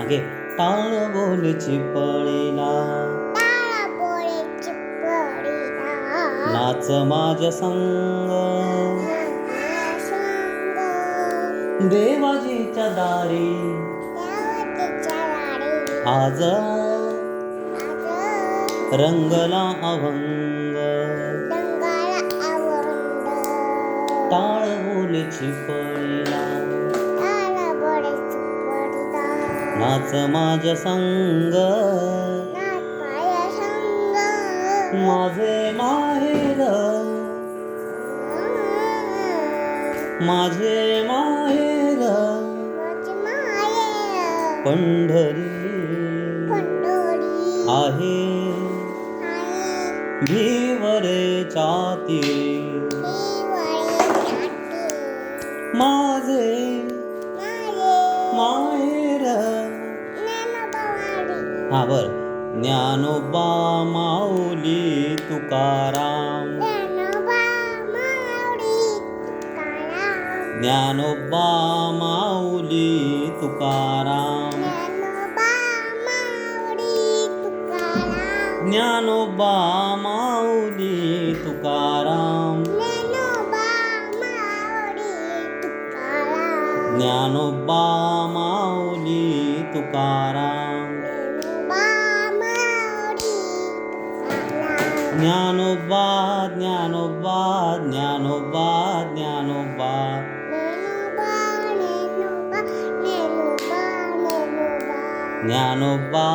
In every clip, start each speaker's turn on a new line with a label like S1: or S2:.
S1: घे टाळ बोलची पळीला, नाच माझ्या संग देवाजीच्या दारी, आज रंगला अभंग, टाळ बोलची पळीला, नाच माझ्या संग माझे माहेर, माझे माहेर पंढरी आहे भिवरेच्या तीरी, माझे माहेर. हा बर, ज्ञानोबा माऊली तुकाराम, ज्ञानोबा माऊली तुकाराम, ज्ञानोबा माऊली तुकाराम, ज्ञानोबा माऊली तुकाराम, ज्ञानोबा ज्ञानोबा ज्ञानोबा ज्ञानोबा, ज्ञानोबा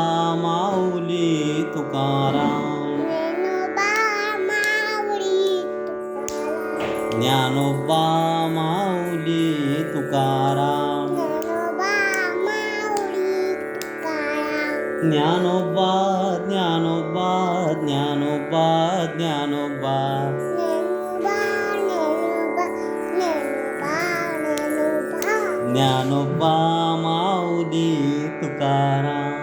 S1: माऊली तुकाराम, ज्ञानोबा माऊली तुकाराम, ज्ञानोबा ज्ञानोबा ज्ञानोबा ज्ञानोबा, ज्ञानोबा माऊली तुकाराम.